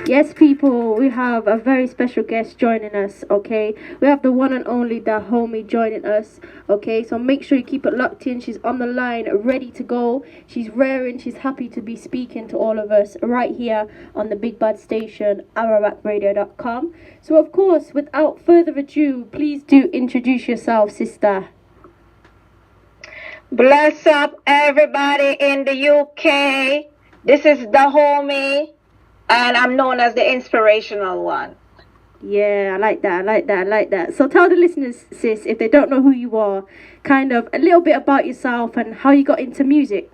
Yes, people, we have a very special guest joining us, okay? We have the one and only Dahomey joining us, okay? So make sure you keep it locked in. She's on the line, ready to go. She's raring, she's happy to be speaking to all of us right here on the Big Bad Station, arawakradio.com. So, of course, without further ado, please do introduce yourself, sister. Bless up everybody in the UK. This is Dahomey, and I'm known as the inspirational one. Yeah, I like that. I like that. I like that. So tell the listeners, sis, if they don't know who you are, kind of a little bit about yourself and how you got into music.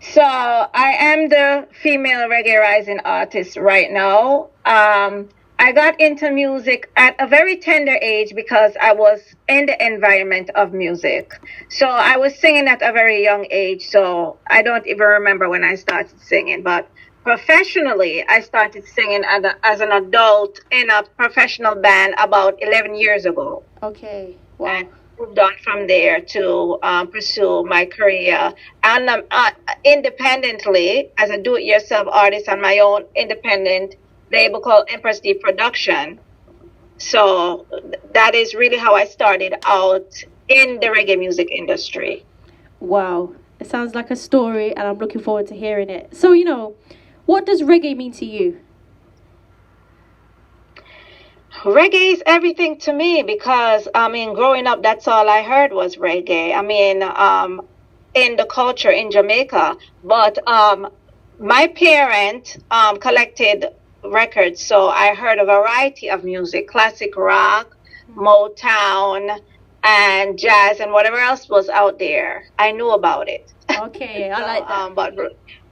So I am the female reggae rising artist right now. I got into music at a very tender age because I was in the environment of music. So I was singing at a very young age. So I don't even remember when I started singing. But professionally, I started singing as an adult in a professional band about 11 years ago. Okay. Wow. And moved on from there to pursue my career and independently as a do-it-yourself artist on my own independent label called Empress D Production. So that is really how I started out in the reggae music industry. Wow. It sounds like a story and I'm looking forward to hearing it. So, what does reggae mean to you? Reggae is everything to me because, growing up, that's all I heard was reggae. In the culture in Jamaica. But my parent collected records, so I heard a variety of music, classic rock, Motown, and jazz, and whatever else was out there. I knew about it. Okay, I like that. But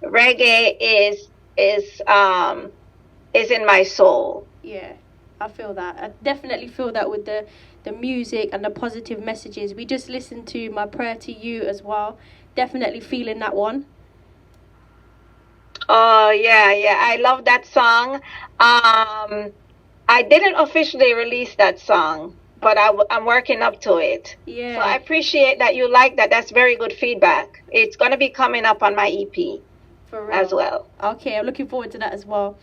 reggae is in my soul. Yeah, I feel that. I definitely feel that with the music and the positive messages. We just listened to My Prayer to You as well. Definitely feeling that one. Oh, yeah. I love that song. I didn't officially release that song, but I'm working up to it. Yeah. So I appreciate that you like that. That's very good feedback. It's going to be coming up on my EP as well. Okay, I'm looking forward to that as well.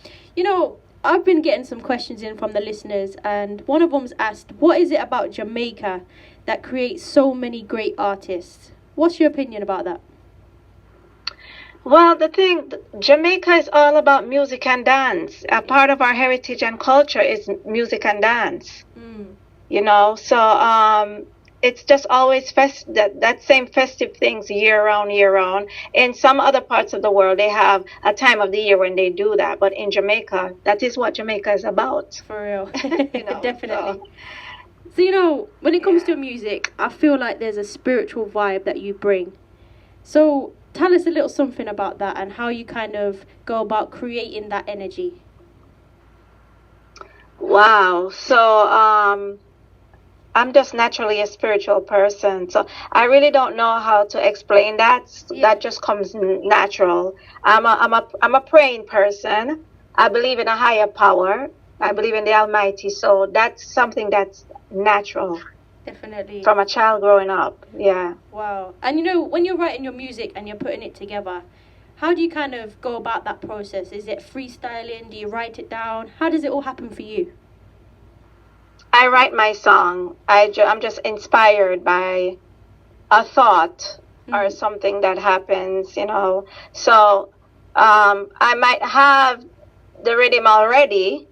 I've been getting some questions in from the listeners, and one of them's asked, what is it about Jamaica that creates so many great artists? What's your opinion about that? Well, Jamaica is all about music and dance. A part of our heritage and culture is music and dance. So it's just always that same festive things year round. In some other parts of the world, they have a time of the year when they do that. But in Jamaica, that is what Jamaica is about. For real. Definitely. So, when it comes to music, I feel like there's a spiritual vibe that you bring. So tell us a little something about that and how you kind of go about creating that energy. Wow. So I'm just naturally a spiritual person. So I really don't know how to explain that. Yeah. That just comes natural. I'm a praying person. I believe in a higher power. I believe in the Almighty. So that's something that's natural. Definitely. From a child growing up, yeah. Wow. And when you're writing your music and you're putting it together, how do you kind of go about that process? Is it freestyling? Do you write it down? How does it all happen for you? I write my song. I'm just inspired by a thought or something that happens, So I might have the rhythm already.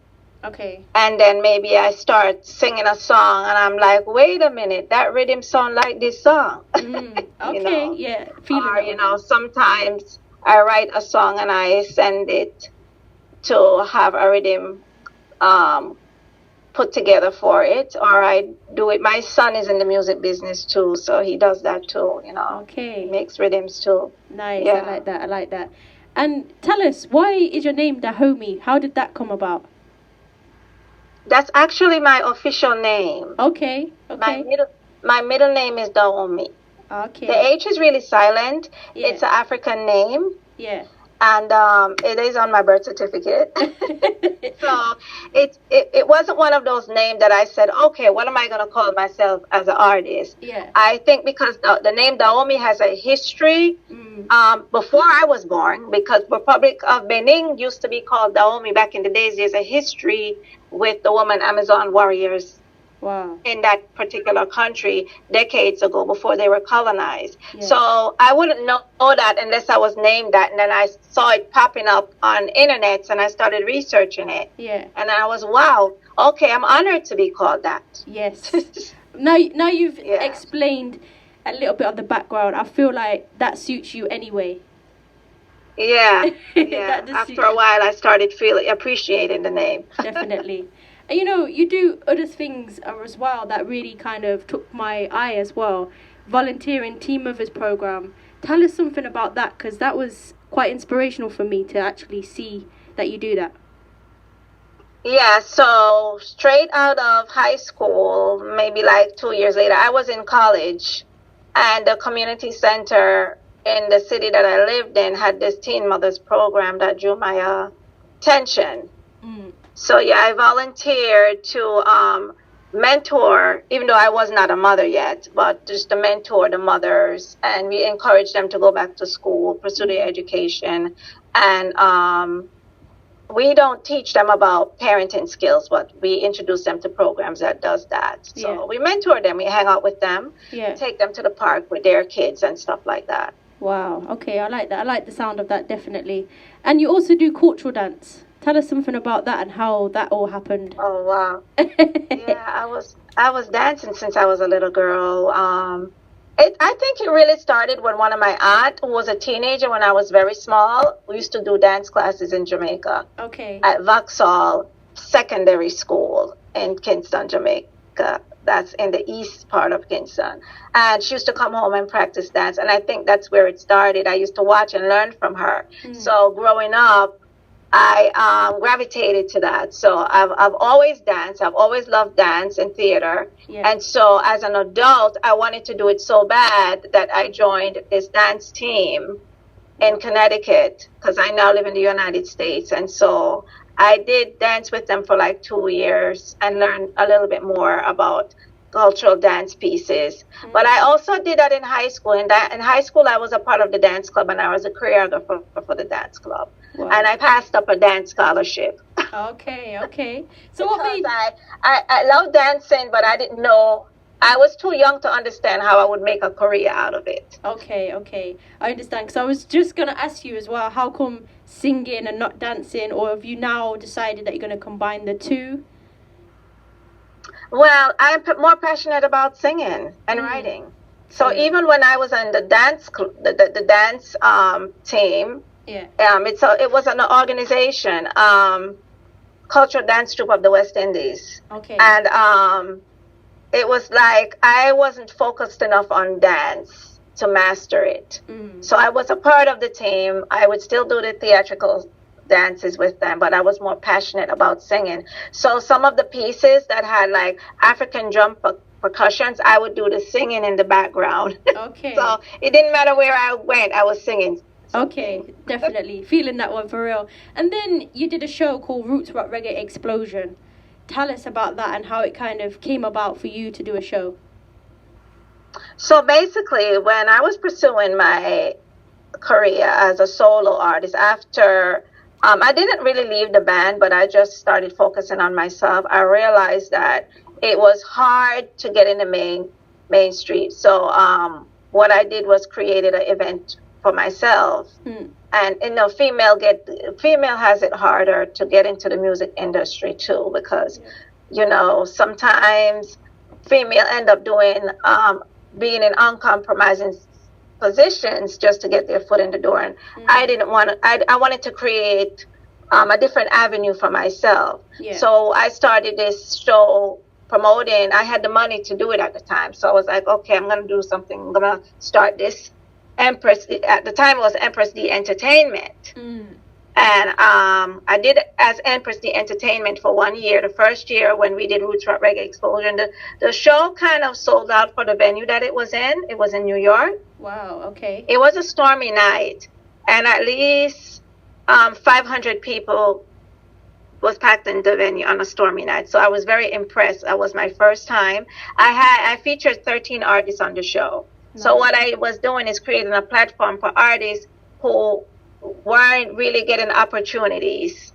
Okay. And then maybe I start singing a song and I'm like, wait a minute, that rhythm sound like this song. Okay, yeah. Or, sometimes I write a song and I send it to have a rhythm put together for it, or I do it. My son is in the music business too, so he does that too, Okay. He makes rhythms too. Nice, yeah. I like that. And tell us, why is your name Dahomey? How did that come about? That's actually my official name. Okay. My middle name is Dahomey. Okay. The H is really silent. Yeah. It's an African name. Yeah. and it is on my birth certificate. So it wasn't one of those names that I said, okay, what am I going to call myself as an artist? Yeah. I think because the name Dahomey has a history before I was born, because Republic of Benin used to be called Dahomey back in the days. There's a history with the woman Amazon warriors. Wow. In that particular country decades ago before they were colonized. Yeah. So I wouldn't know that unless I was named that. And then I saw it popping up on internet and I started researching it. Yeah. And I was, wow, okay, I'm honored to be called that. Yes. Now you've explained a little bit of the background. I feel like that suits you anyway. Yeah. Yeah. After a while, I started appreciating the name. Definitely. And you do other things as well that really kind of took my eye as well. Volunteering Teen Mothers program. Tell us something about that, because that was quite inspirational for me to actually see that you do that. Yeah, so straight out of high school, maybe like 2 years later, I was in college, and the community center in the city that I lived in had this Teen Mothers program that drew my attention. So yeah, I volunteered to mentor, even though I was not a mother yet, but just to mentor the mothers, and we encouraged them to go back to school, pursue their education, and we don't teach them about parenting skills, but we introduce them to programs that does that. So we mentor them, we hang out with them, take them to the park with their kids and stuff like that. Wow, okay, I like that. I like the sound of that, definitely. And you also do cultural dance. Tell us something about that and how that all happened. Oh, wow. Yeah, I was dancing since I was a little girl. I think it really started when one of my aunt, who was a teenager when I was very small, we used to do dance classes in Jamaica. Okay. At Vauxhall Secondary School in Kingston, Jamaica. That's in the east part of Kingston. And she used to come home and practice dance. And I think that's where it started. I used to watch and learn from her. So growing up, I gravitated to that. So I've always danced. I've always loved dance and theater. Yeah. And so as an adult, I wanted to do it so bad that I joined this dance team in Connecticut, because I now live in the United States. And so I did dance with them for like 2 years and learned a little bit more about cultural dance pieces. But I also did that in high school. In high school, I was a part of the dance club, and I was a choreographer for the dance club. Wow. And I passed up a dance scholarship. Okay. So what made... I love dancing, but I didn't know. I was too young to understand how I would make a career out of it. Okay. I understand. Because I was just going to ask you as well, how come singing and not dancing? Or have you now decided that you're going to combine the two? Well, I'm more passionate about singing and writing. So even when I was in the dance team, it was an organization, cultural dance troupe of the West Indies. Okay. And it was like I wasn't focused enough on dance to master it. So I was a part of the team. I would still do the theatrical dances with them, but I was more passionate about singing. So some of the pieces that had like African drum percussions, I would do the singing in the background. Okay. So it didn't matter where I went, I was singing. Okay, definitely. Feeling that one for real. And then you did a show called Roots Rock Reggae Explosion. Tell us about that and how it kind of came about for you to do a show. So basically, when I was pursuing my career as a solo artist, after I didn't really leave the band, but I just started focusing on myself. I realized that it was hard to get in the main street. So what I did was created an event for myself. And female has it harder to get into the music industry too, because sometimes female end up being in uncompromising positions just to get their foot in the door. And I wanted to create a different avenue for myself. So I started this show promoting. I had the money to do it at the time, so I was like, okay, I'm going to do something. I'm going to start this Empress. At the time it was Empress D Entertainment. And I did as Empress D Entertainment for 1 year. The first year when we did Roots Rock Reggae Explosion, the show kind of sold out for the venue that it was in. It was in New York. Wow, okay. It was a stormy night. And at least 500 people was packed in the venue on a stormy night. So I was very impressed. That was my first time. I featured 13 artists on the show. Nice. So what I was doing is creating a platform for artists who weren't really getting opportunities,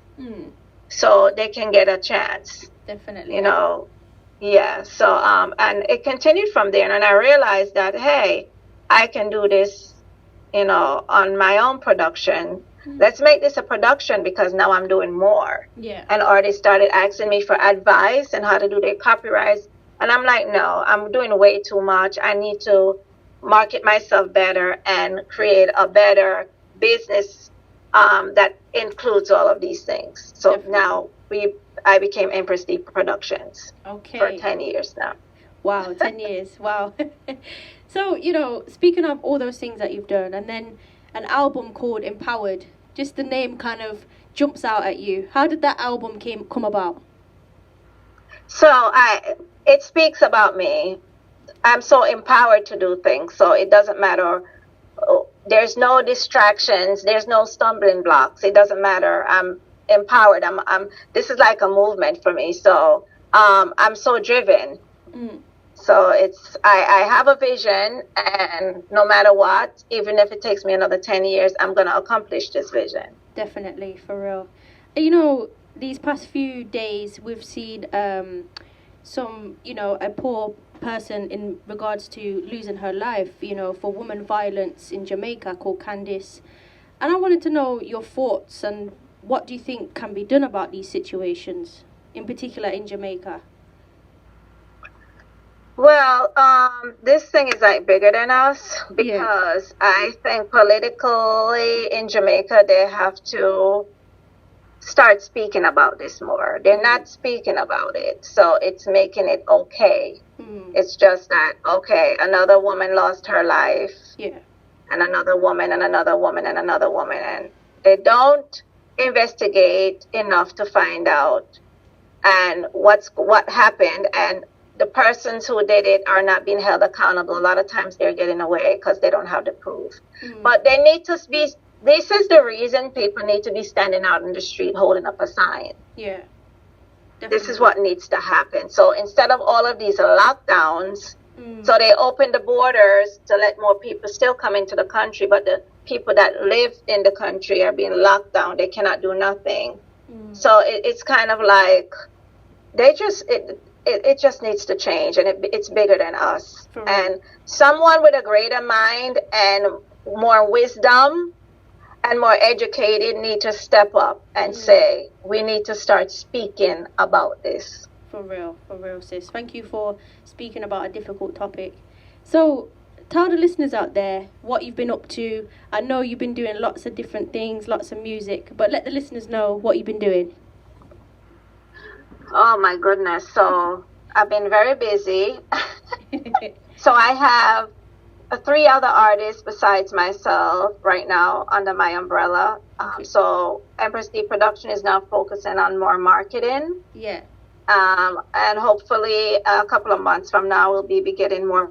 so they can get a chance. Definitely. You know, yeah. So and it continued from there, and I realized that, hey, I can do this, you know, on my own production. Let's make this a production, because now I'm doing more. Yeah. And artists started asking me for advice and how to do their copyrights. And I'm like, no, I'm doing way too much. I need to market myself better and create a better business that includes all of these things. So definitely. Now I became Empress D Productions. Okay. For 10 years now. Wow, 10 years. Wow. So, you know, speaking of all those things that you've done, and then an album called Empowered, just the name kind of jumps out at you. How did that album come about? So it speaks about me. I'm so empowered to do things, so it doesn't matter. There's no distractions, there's no stumbling blocks. It doesn't matter. I'm empowered. This is like a movement for me. So I'm so driven. So I have a vision, and no matter what, even if it takes me another 10 years, I'm going to accomplish this vision. Definitely, for real. You know, these past few days, we've seen some, you know, a poor person in regards to losing her life, you know, for woman violence in Jamaica, called Katalyst. And I wanted to know your thoughts, and what do you think can be done about these situations, in particular in Jamaica? Well, this thing is like bigger than us, because I think politically in Jamaica, they have to start speaking about this more. They're not speaking about it, so it's making it okay. It's just that, okay, another woman lost her life, and another woman, and another woman, and another woman, and they don't investigate enough to find out and what happened, and the persons who did it are not being held accountable. A lot of times they're getting away because they don't have the proof. But they need to be, this is the reason people need to be standing out in the street holding up a sign. Yeah. Definitely. This is what needs to happen. So instead of all of these lockdowns, so they open the borders to let more people still come into the country, but the people that live in the country are being locked down. They cannot do nothing. So it's kind of like, it just needs to change, and it's bigger than us. And someone with a greater mind and more wisdom and more educated need to step up and say, we need to start speaking about this. For real, sis. Thank you for speaking about a difficult topic. So tell the listeners out there what you've been up to. I know you've been doing lots of different things, lots of music, but let the listeners know what you've been doing. Oh my goodness. So I've been very busy. So I have 3 other artists besides myself right now under my umbrella. So Empress D Production is now focusing on more marketing. Yeah. And hopefully a couple of months from now we'll be getting more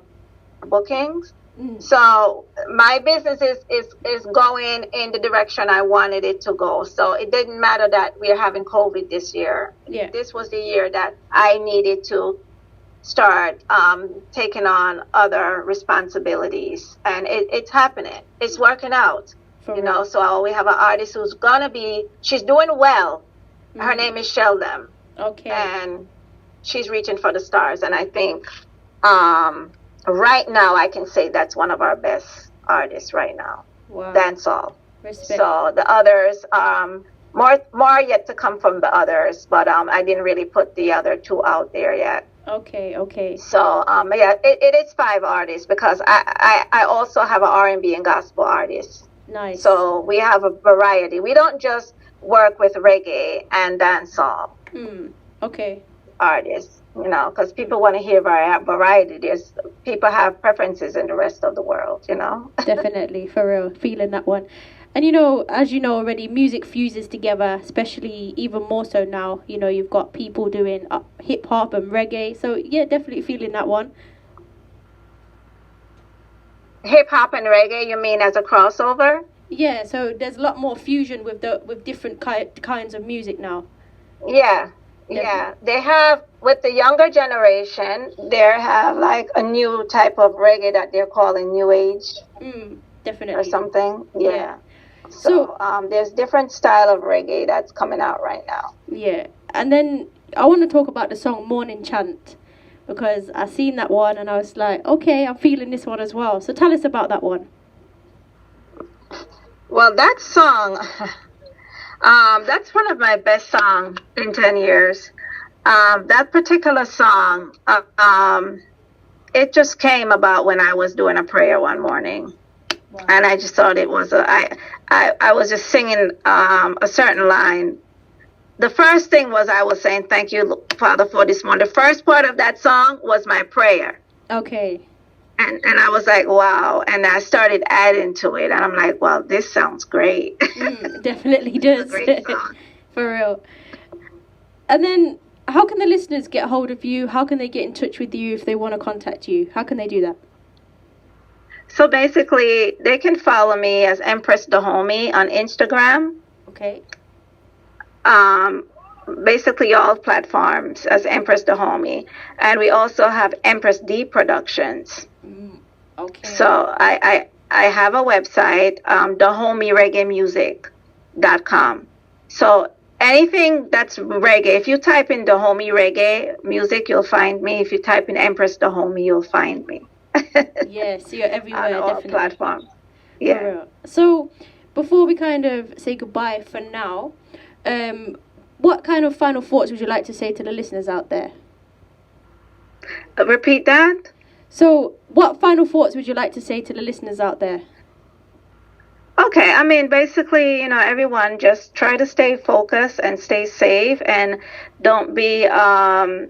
bookings. So my business is going in the direction I wanted it to go. So it didn't matter that we're having COVID this year. Yeah. This was the year that I needed to start taking on other responsibilities. And it's happening. It's working out. You know, so we have an artist who's she's doing well. Her name is Sheldon. Okay. And she's reaching for the stars. And I think right now I can say that's one of our best artists right now. Wow. Dancehall. Respect. So the others, more yet to come from the others, but I didn't really put the other 2 out there yet. Okay. So it is 5 artists, because I also have an R&B and gospel artist. Nice. So we have a variety. We don't just work with reggae and dancehall. Okay. Artists, you know, because people want to hear variety. People have preferences in the rest of the world, you know. Definitely, for real, feeling that one. And you know, as you know already, music fuses together, especially even more so now. You know, you've got people doing hip hop and reggae. So yeah, definitely feeling that one. Hip hop and reggae, you mean as a crossover? Yeah, so there's a lot more fusion with different kinds of music now. Yeah, Definitely. yeah. They have, with the younger generation, they have like a new type of reggae that they're calling New Age or Definitely. something. Yeah. Yeah. So So there's different style of reggae that's coming out right now. yeah, and then I want to talk about the song Morning Chant because I seen that one and I was like, okay, I'm feeling this one as well. So tell us about that one. Well, that song, that's one of my best songs in 10 years. That particular song, it just came about when I was doing a prayer one morning. Wow. And I just thought it was I was just singing a certain line. The first thing was I was saying, thank you, Father, for this morning. The first part of that song was my prayer. Okay. And I was like, wow. And I started adding to it. And I'm like, wow, this sounds great. Definitely It's a does. great song. For real. And then, how can the listeners get hold of you? How can they get in touch with you if they want to contact you? How can they do that? So basically, they can follow me as Empress Dahomey on Instagram. Okay. Um, basically all platforms as Empress Dahomey. And we also have Empress D Productions. Okay. So I have a website, DahomeyReggaeMusic.com. So anything that's reggae, if you type in Dahomey Reggae Music, you'll find me. If you type in Empress Dahomey, you'll find me. Yes, you're everywhere, on all definitely. platforms. For Yeah. real. So, before we kind of say goodbye for now, what kind of final thoughts would you like to say to the listeners out there? Repeat that. So, what final thoughts would you like to say to the listeners out there? Okay, I mean, basically, everyone just try to stay focused and stay safe and don't be, how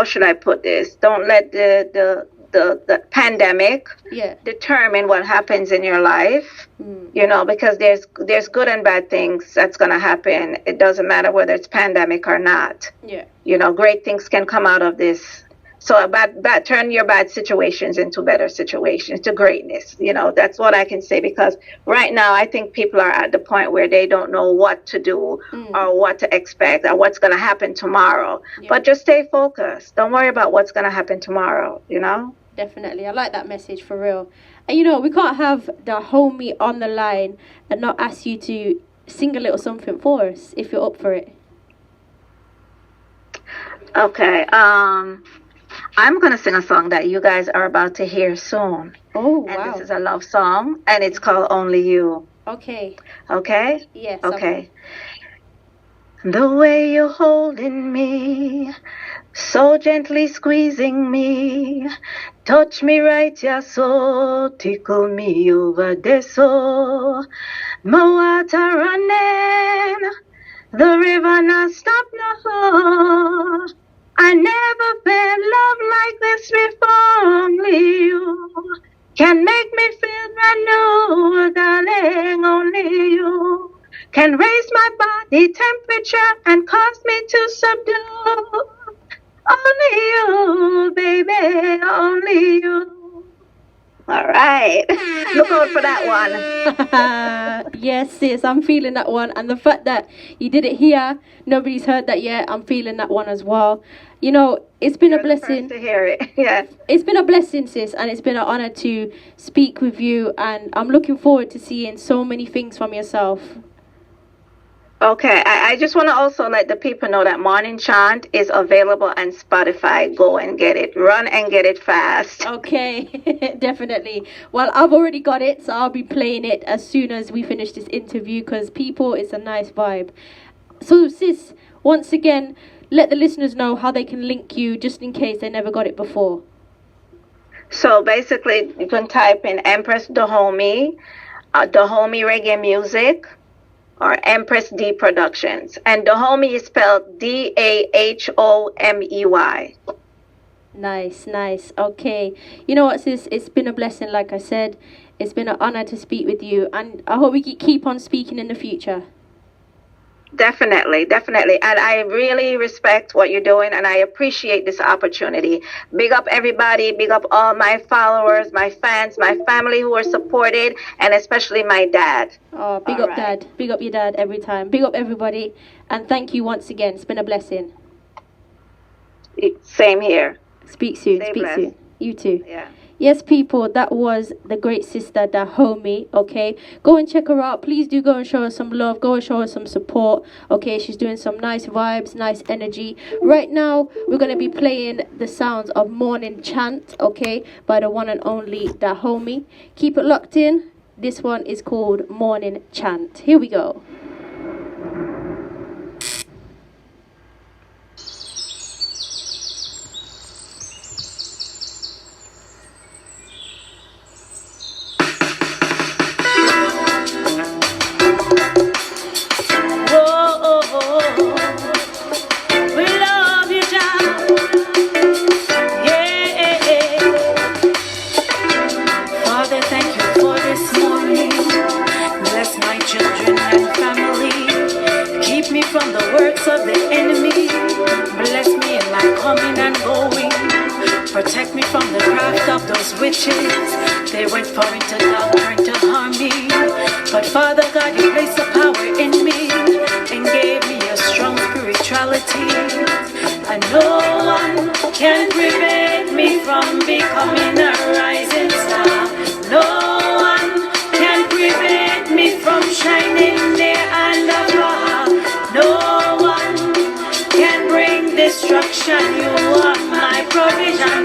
should I put this? Don't let the pandemic determine what happens in your life, because there's good and bad things that's going to happen. It doesn't matter whether it's pandemic or not. Yeah. Great things can come out of this. So turn your bad situations into better situations, to greatness. That's what I can say, because right now I think people are at the point where they don't know what to do or what to expect or what's going to happen tomorrow. Yeah. But just stay focused. Don't worry about what's going to happen tomorrow, Definitely. I like that message, for real. And we can't have Dahomey on the line and not ask you to sing a little something for us, if you're up for it. Okay. I'm going to sing a song that you guys are about to hear soon. Oh, wow. And this is a love song, and it's called Only You. Okay. Okay? Yes. Okay. The way you're holding me, so gently squeezing me, touch me right, yeah, so tickle me over there, so my water running, the river not stop no. I never felt love like this before. Only you can make me feel brand new, darling. Only you can raise my body temperature and cause me to subdue. Only you, baby, only you. All right. Look out for that one. Yes, sis, I'm feeling that one. And the fact that you did it here, nobody's heard that yet, I'm feeling that one as well. It's been a blessing to hear it. Yeah. It's been a blessing, sis, and it's been an honor to speak with you, and I'm looking forward to seeing so many things from yourself. Okay, I just want to also let the people know that Morning Chant is available on Spotify. Go and get it. Run and get it fast. Okay, definitely. Well, I've already got it, so I'll be playing it as soon as we finish this interview, because people, it's a nice vibe. So, sis, once again, let the listeners know how they can link you, just in case they never got it before. So basically, you can type in Empress Dahomey, Dahomey Reggae Music, or Empress D Productions. And Dahomey is spelled Dahomey. Nice. Okay. You know what, sis? It's been a blessing, like I said. It's been an honor to speak with you. And I hope we keep on speaking in the future. Definitely, definitely. And I really respect what you're doing and I appreciate this opportunity. Big up everybody, big up all my followers, my fans, my family who are supported, and especially my dad. Oh, big All up, right. Dad. Big up your dad every time. Big up everybody. And thank you once again. It's been a blessing. Same here. Speak soon. Stay Speak blessed. soon. You too. Yeah. Yes, people, that was the great sister Dahomey, okay? Go and check her out. Please do go and show her some love. Go and show her some support, okay? She's doing some nice vibes, nice energy. Right now, we're going to be playing the sounds of Morning Chant, okay? By the one and only Dahomey. Keep it locked in. This one is called Morning Chant. Here we go. From the works of the enemy, bless me in my coming and going. Protect me from the craft of those witches. They went foreign to doctrine to harm me. But Father God, you placed a power in me and gave me a strong spirituality. And no one can prevent me from becoming a rising star. No one can prevent me from shining there and above. No one can bring destruction. You are my provision.